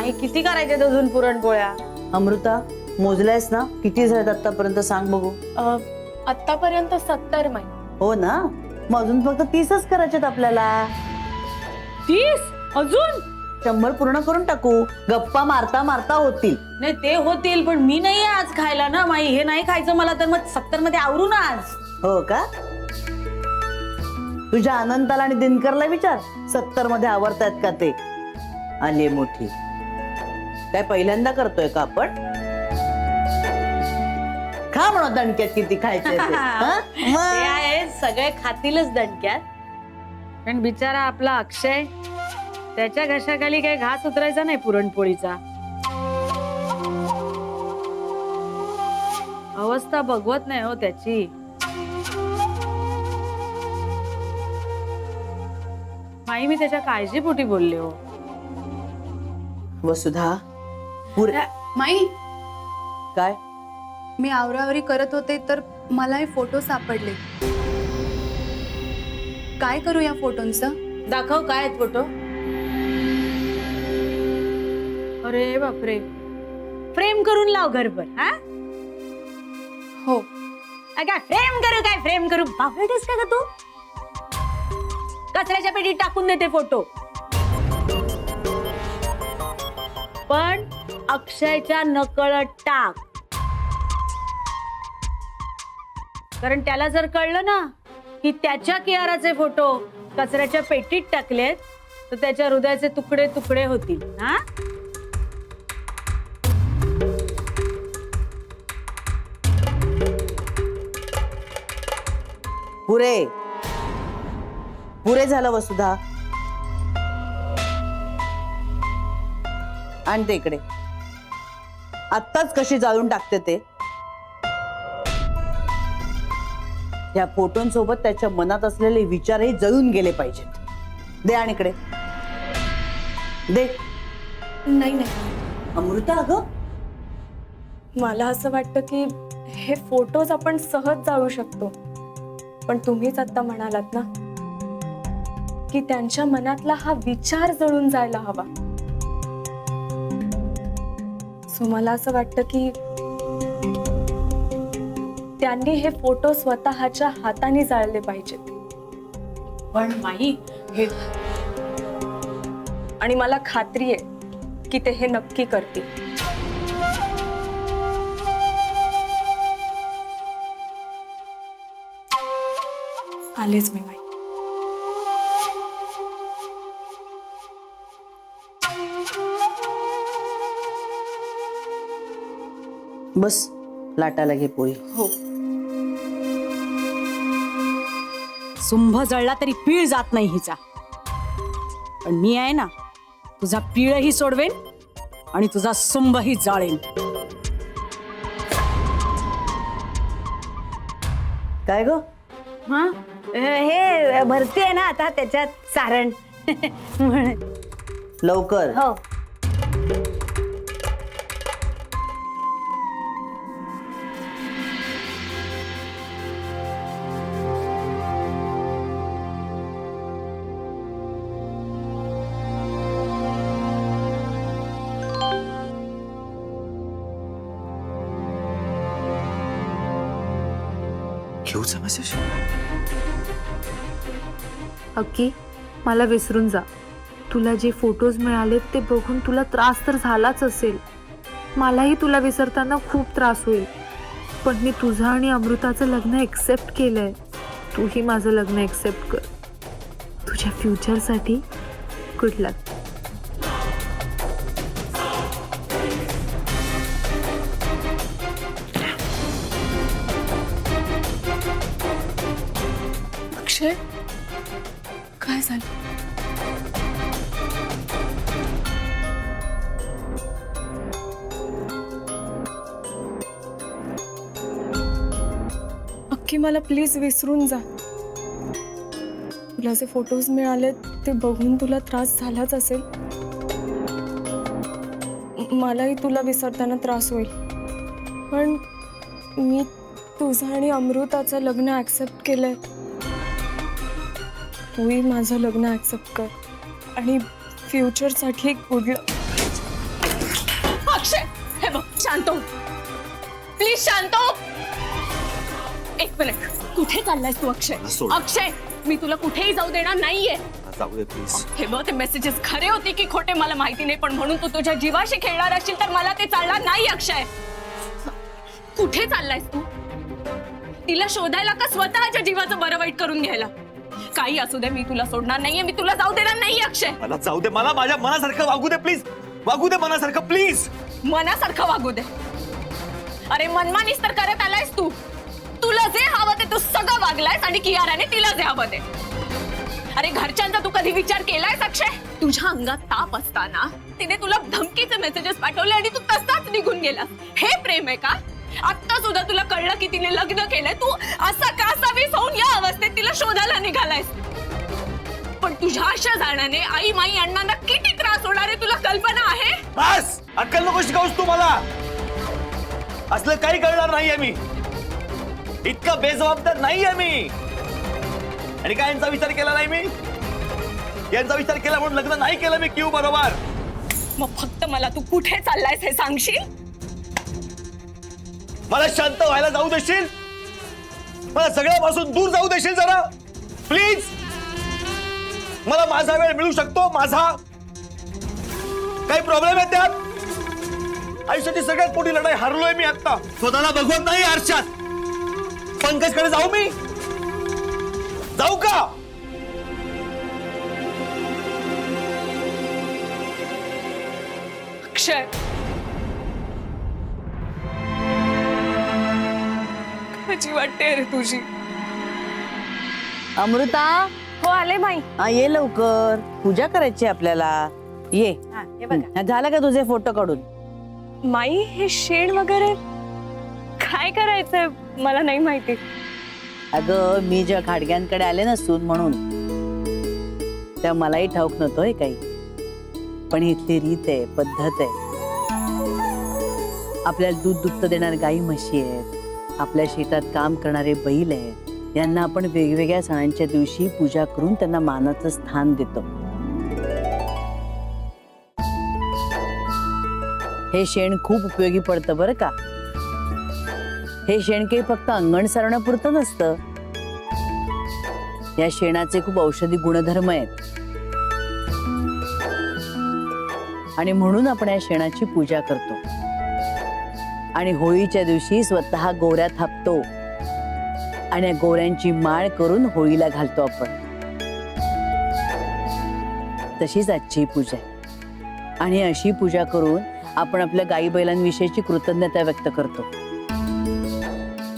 माही किती करायचे अजून पुरणपोळ्या? अमृता मोजलायस ना? किती झाल्यात आतापर्यंत सांग बघू. आतापर्यंत 70 माई. हो ना, मग अजून फक्त 30च करायचेत आपल्याला. 30 अजून? 100 पूर्ण करून टाकू. गप्पा मारता मारता होतील. नाही ते होतील, पण मी नाही आज खायला ना माई. हे नाही खायचं मला, तर मग 70 मध्ये आवरू ना आज. हो का? तुझ्या अनंताला आणि दिनकरला विचार 70 मध्ये आवडतायत का ते. आले मोठी. काय पहिल्यांदा करतोय का आपण? खा म्हणा दणक्यात किती खायचे ते. ते आहे, सगळे खातीलच दणक्यात. पण बिचारा आपला अक्षय, त्याच्या घशाखाली काही घास उतरायचा नाही पुरणपोळीचा. अवस्था बघवत नाही हो त्याची. माई मी त्याच्या काळजीपोटी बोलले हो. वसुधा पुरे माई, काय? मी आवरावरी करत होते तर मला हे फोटो सापडले. काय करू या फोटोंचं? दाखव काय आहेत फोटो. अरे बापरे, फ्रेम करून लाव घरभर. हा हो. काय फ्रेम करू बावळटेस का ग तू? कचऱ्याच्या पेटीत टाकून देते फोटो. पण अक्षयच्या नकळत टाक, कारण त्याला जर कळलं ना की त्याच्या कियाराचे फोटो कचऱ्याच्या पेटीत टाकलेत, तर त्याच्या हृदयाचे तुकडे तुकडे होतील. हा पुरे पुरे झालं वसुधा. आणि ते इकडे आत्ताच कशी जाळून टाकते ते. या फोटोंसोबत त्याच्या मनात असलेले विचारही जळून गेले पाहिजेत. दे आणि इकडे दे. नाही नाही, अमृता अगं, मला असं वाटतं की हे फोटोज आपण सहज जाळू शकतो, पण तुम्हीच आता म्हणालात ना की त्यांच्या मनातला हा विचार जळून जायला हवा. सो मला असं वाटतं की त्यांनी हे फोटो स्वतःच्या हाताने जाळले पाहिजेत. पण माई हे, आणि मला खात्री आहे की ते हे नक्की करतील. आलेच मी माई. बस लाटायला घे पोळी. हो. सुंभ जळला तरी पीळ जात नाही हिचा. पण मी आहे ना, तुझा पीळही सोडवेन आणि तुझा सुंभही जाळेन. काय ग? हा हे भरती आहे ना आता त्याच्यात सारण. लवकर. हो. घेऊचा मेसेज. अक्की, मला विसरून जा. तुला जे फोटोज मिळालेत ते बघून तुला त्रास तर झालाच असेल. मलाही तुला विसरताना खूप त्रास होईल. पण मी तुझं आणि अमृताचं लग्न एक्सेप्ट केलंय. तूही माझं लग्न एक्सेप्ट कर. तुझ्या फ्युचरसाठी गुड लक. अक्षय, काय झालं? अक्की, मला प्लीज विसरून जा. तुला जे फोटोज मिळाले ते बघून तुला त्रास झालाच असेल. मलाही तुला विसरताना त्रास होईल. पण मी तुझं आणि अमृताचं लग्न ऍक्सेप्ट केलंय. तूही माझं लग्न ऍक्सेप्ट कर आणि फ्युचरसाठी गुड लक. शांत हो, प्लीज शांत हो. एक मिनिट, कुठे चाललायस तू अक्षय? सोड. अक्षय, मी तुला कुठेही जाऊ देणार नाहीये. जाऊ दे प्लीज. हे बघ, ते मेसेजेस खरे होते की खोटे मला माहिती नाही, पण म्हणून तू तुझ्या जीवाशी खेळणार असशील तर मला ते चालणार नाही. अक्षय, कुठे चाललायस तू? तिला शोधायला का स्वतःच्या जीवाचं बरं वाईट करून घ्यायला? काही असू दे, मी तुला सोडणार नाहीये, मी तुला जाऊ देणार नाही. अक्षय, मला जाऊ दे, मला माझ्या मनासारखं वागू दे प्लीज. वागू दे मनासारखं प्लीज. मनासारखं वागू दे? अरे मनमानीच तर करत आलायस तू. तुला जे हवं ते तू सगळं वागलायस आणि कियाराने तिला जे हवं ते. अरे घरच्यांचा तू कधी विचार केलायस अक्षय? तुझ्या अंगात ताप असताना तिने तुला धमकीचे मेसेजेस पाठवले आणि तू तसाच निघून गेलास. हे प्रेम आहे का? आता सुद्धा तुला कळलं की तिने लग्न केलंय, तू असा कासावीस होऊन या अवस्थेत तिला शोधायला निघालायस. पण तुझ्या अशा जाण्याने आई माई अण्णांना किती त्रास होणार आहे तुला कल्पना आहे? बस, अक्कल नको शिकावूस तू मला. असलं काही कळणार नाहीये मी. इतका बेजबाबदार नाहीये मी. आणि काय यांचा विचार केला नाही मी? यांचा विचार केला म्हणून लग्न नाही केलं मी क्यू बरोबर. मग फक्त मला तू कुठे चाललायस हे सांगशील? मला शांत व्हायला जाऊ देशील? मला सगळ्यापासून दूर जाऊ देशील जरा प्लीज? मला माझा वेळ मिळू शकतो माझा? काही प्रॉब्लेम आहे त्यात? आयुष्याची सगळ्यात मोठी लढाई हरलोय मी आता. स्वतःला बघवत नाही आरशात. पंकजकडे जाऊ मी? जाऊ का? अक्षय, काळजी वाटते रे तुझी. अमृता, हो आले माई. ये लवकर, पूजा करायची आपल्याला. ये. झालं का तुझे फोटो काढून? माई, हे शेण वगैरे काय करायचंय मला नाही माहिती. अगं मी जेव्हा खाडग्यांकडे आले ना सून म्हणून, तेव्हा मलाही ठाऊक नव्हतं काही. पण इथली रीत आहे, पद्धत आहे. आपल्याला दूध दुभतं देणारे गाई म्हशी आहेत, आपल्या शेतात काम करणारे बैल आहेत. यांना आपण वेगवेगळ्या सणांच्या दिवशी पूजा करून त्यांना मानाचं स्थान देतो. हे शेण खूप उपयोगी पडतं बरं का. हे शेण काही फक्त अंगण सारवण्यापुरतं नसतं. या शेणाचे खूप औषधी गुणधर्म आहेत आणि म्हणून आपण या शेणाची पूजा करतो. आणि होळीच्या दिवशी स्वतः गोऱ्या थापतो आणि या गोऱ्यांची माळ करून होळीला घालतो आपण. तशीच आजची पूजा आहे. आणि अशी पूजा करून आपण आपल्या गाई बैलांविषयीची कृतज्ञता व्यक्त करतो.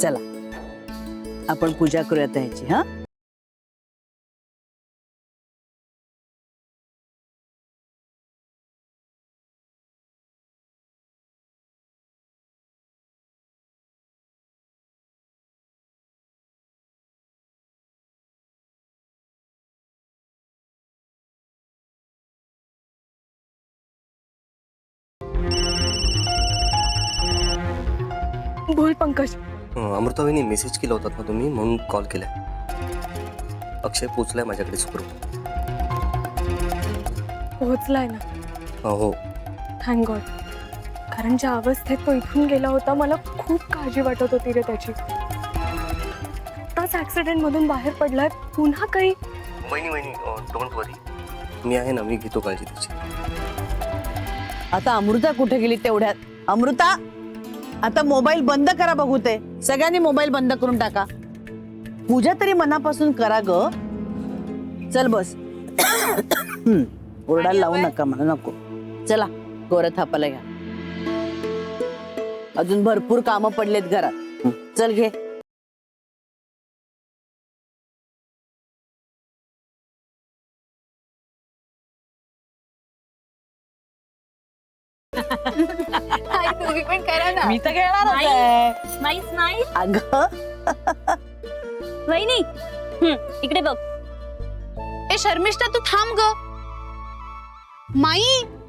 चला आपण पूजा करूयात ह्याची. हा, बोल पंकज. अमृता वहिनी मेसेज केला होता ना तुम्ही, म्हणून कॉल केलाय. अक्षय पोचलाय माझ्याकडे सुखरूप. पोहोचलाय ना? हो. Thank God. कारण ज्या अवस्थेत तो इथून गेला होता मला खूप काळजी वाटत होती रे त्याची. आताच ऍक्सिडेंट मधून बाहेर पडलाय, पुन्हा काही. वहिनी डोंट वरी, मी आहे ना, मी घेतो काळजी त्याची. आता अमृता कुठे गेली तेवढ्यात? अमृता, आता मोबाईल बंद करा बघू. ते सगळ्यांनी मोबाईल बंद करून टाका. पूजा तरी मनापासून करा ग. चल बस. ओरडायला लावू नका मला, नको. चला गोरं थापायला घ्या. अजून भरपूर कामं पडलेत घरात. चल घे. तुम्ही पण करा ना. मी तर घेणार. Nice nice. अगं वहिनी, इकडे बघ. ए शर्मिष्ठा, तू थांब ग. माई,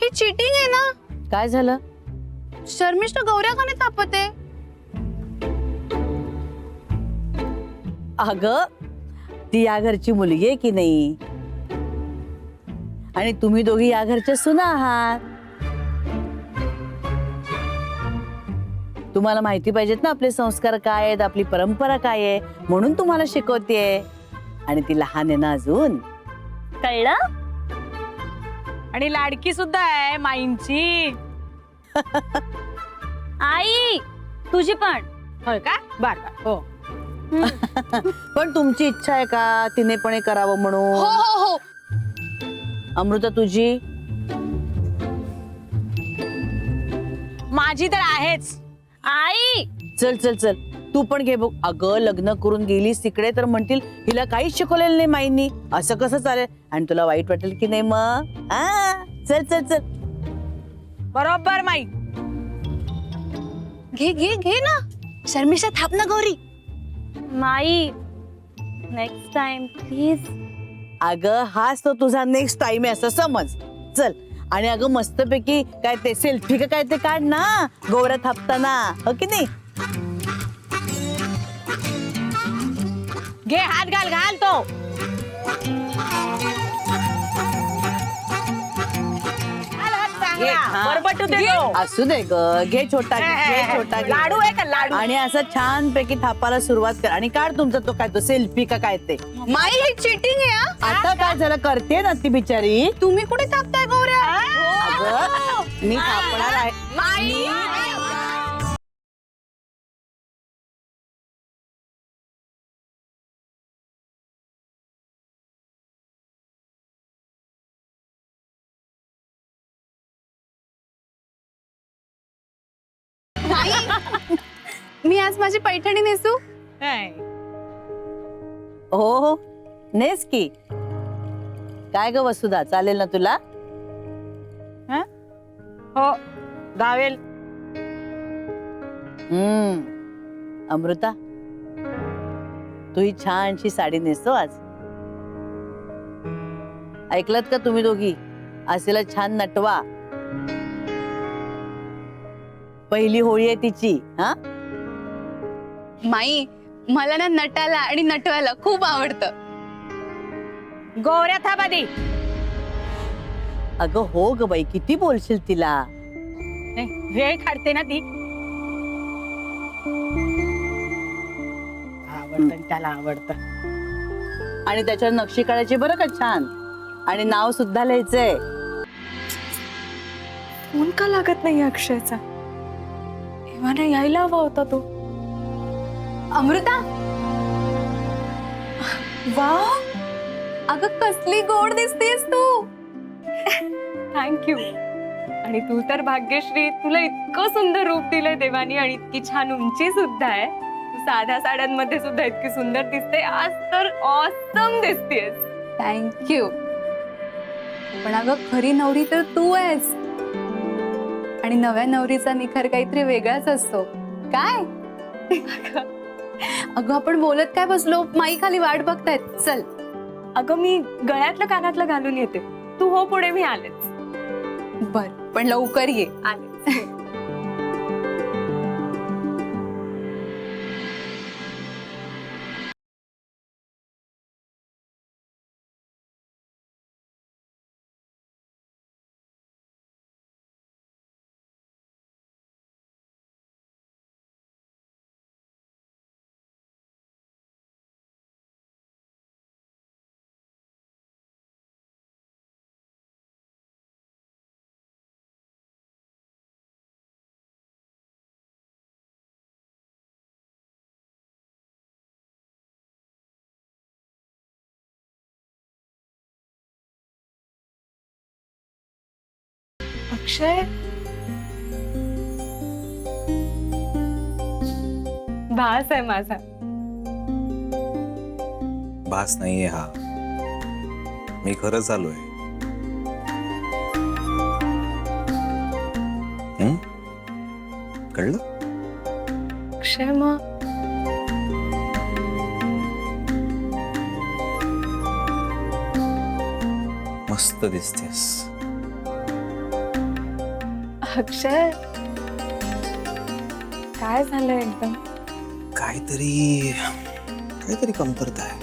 ही चीटिंग आहे ना. काय झालं? शर्मिष्ठा गौऱ्या का नाही तापते? अगं ती या घरची मुलगी आहे की नाही, आणि तुम्ही दोघी या घरच्या सुना आहात. तुम्हाला माहिती पाहिजेत ना आपले संस्कार काय आहेत, आपली परंपरा काय आहे, म्हणून तुम्हाला शिकवतेय. आणि ती लहान आहे ना अजून. कळलं? आणि लाडकी सुद्धा आहे माईंची. आई तुझी पण. होय का? बर बर. हो. पण तुमची इच्छा आहे का तिने पण हे करावं हो म्हणून? हो हो. अमृता तुझी? माझी तर आहेच. आई चल चल चल तू पण घे बघ. अगं लग्न करून गेलीस तिकडे तर म्हणतील हिला काहीच शिकवलेलं नाही माईंनी, असं कसं चालेल, आणि तुला वाईट वाटेल की नाही मग. चल चल चल. बरोबर माई. घे घे घे ना. शर्मिष्ठा थाप ना Gauri. My next time please. अगं हाच तो तुझा नेक्स्ट टाइम आहे असं समज. चल. आणि अगं मस्तपैकी काय ते सेल्फी का काय ते काढ ना गौऱ्या थापताना, हो की नाही? घे हात घाल घाल तो. घे, हा. बरबटू दे तो. असू दे ग, घे छोटा घे छोटा घे. लाडू आहे का लाडू? आणि असं छान पैकी थापायला सुरुवात कर आणि काढ तुमचा तो काय तो सेल्फी का काय ते. माई हे चिटिंग आहे हा. आता काय झालं करते ना ती बिचारी. तुम्ही कुठे थापताय गौऱ्या? अगं मी थापणार आहे. मी आज माझी पैठणी नेसू? नाही. हो हो नेस की. काय ग वसुधा चालेल ना तुला? हो गावेल. अमृता तू ही छानशी साडी नेसतो आज. ऐकलत का तुम्ही दोघी? आसेला छान नटवा. पहिली होळी आहे तिची. हा माई मला ना नटायला आणि नटवायला खूप आवडतं. गोऱ्या थाप आधी. अगं हो ग बाई किती बोलशील तिला. वेळ काढते ना ती. आवडतं त्याला आवडतं. आणि त्याच्यावर नक्षी काढायची बरं का छान. आणि नाव सुद्धा लिहायचंय. फोन का लागत नाही अक्षयचा? एव्हाना यायला हवा होता तो. अमृता वाव, अगं कसली गोड दिसतेस तू. थँक्यू. आणि तू तर भाग्यश्री, तुला इतकं सुंदर रूप दिलंय देवानी आणि इतकी छान उंची सुद्धा आहे. तू साध्या साड्यांमध्ये सुद्धा इतकी सुंदर दिसते. आज तर ऑसम दिसतेस. थँक्यू. पण अगं खरी नवरी तर तू आहेस. आणि नव्या नवरीचा निखर काहीतरी वेगळाच असतो काय. अगं आपण बोलत काय बसलो, माई खाली वाट बघतायत. चल. अगं मी गळ्यातलं कानातलं घालून येते. तू हो पुढे, मी आलेच. बर पण लवकर ये. आलेच. अक्षय, भास आहे माझा. भास नाहीये हा, मी खरंच आलोय. कळलं? अक्षय मग मस्त दिसतेस. अक्षय काय झालंय एकदम? काहीतरी कमतरता आहे.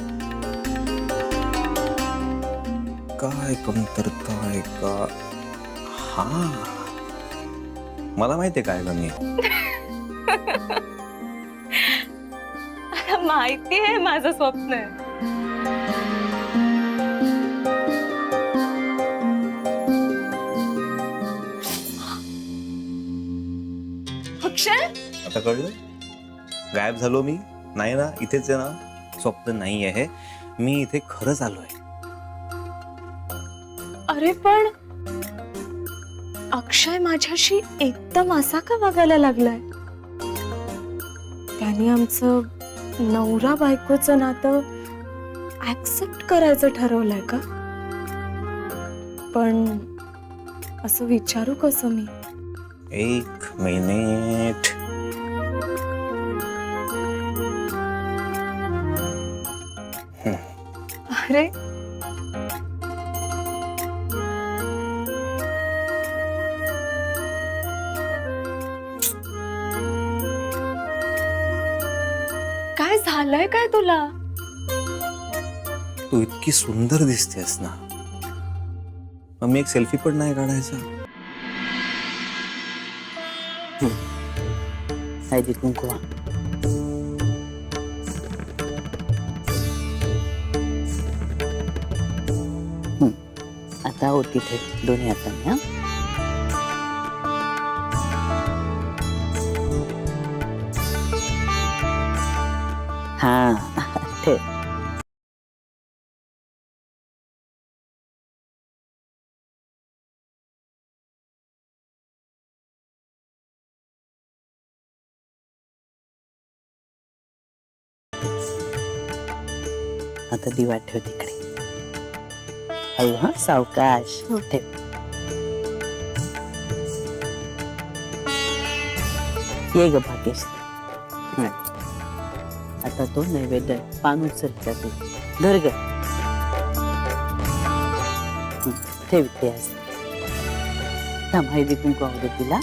काय कमतरता आहे का? हा मला माहितीये काय कमी आहे. आता माहिती आहे माझं स्वप्न आहे. अक्षय, आता कळलं? गायब झालो मी नाही ना, इथेच आहे ना. स्वप्न नाही आहे, मी इथे खरंच आलोय. अरे पण अक्षय माझ्याशी एकदम असा का वागायला लागलाय? त्याने आमचं नवरा बायकोचं नातं ऍक्सेप्ट करायचं ठरवलंय का? पण असं विचारू कसं मी? एक मिनिट. अरे काय झालंय काय तुला? तू इतकी सुंदर दिसतेस ना, मग मी एक सेल्फी पण नाही काढायचा? हळदी कुंकू. आता होती तिथे दोन्ही हाताने. हा ठेव. आता दिवा ठेव तिकडे. अयो हा सावकाश ठेव. ये ग भाग्यश. आता तो नैवेद्य पान उचलता ते धर ग. ठेव ते आज. हळदी कुंकू आवडत तिला.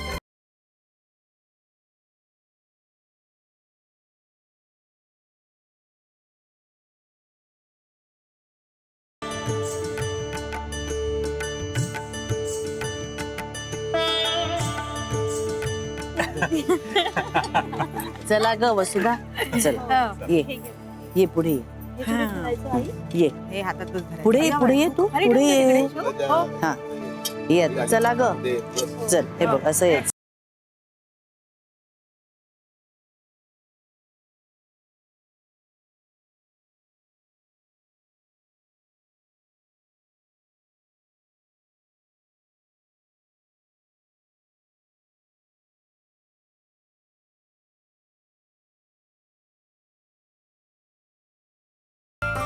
चला ग वसुधा, चल ये पुढे ये. पुढे ये तू पुढे ये. हा ये आता. चला ग चल. हे बघ असं ये.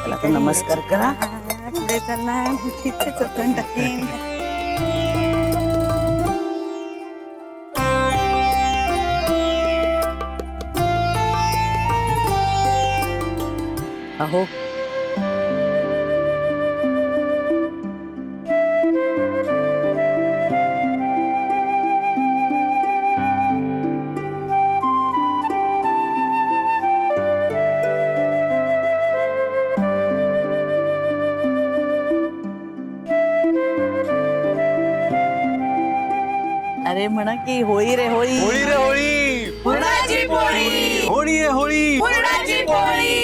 चला तर नमस्कार करा. अहो अरे म्हणा की होळी रे होळी. होळी रे होळी. पुरणाची पोळी. होळी आहे होळी. पुरणाची पोळी.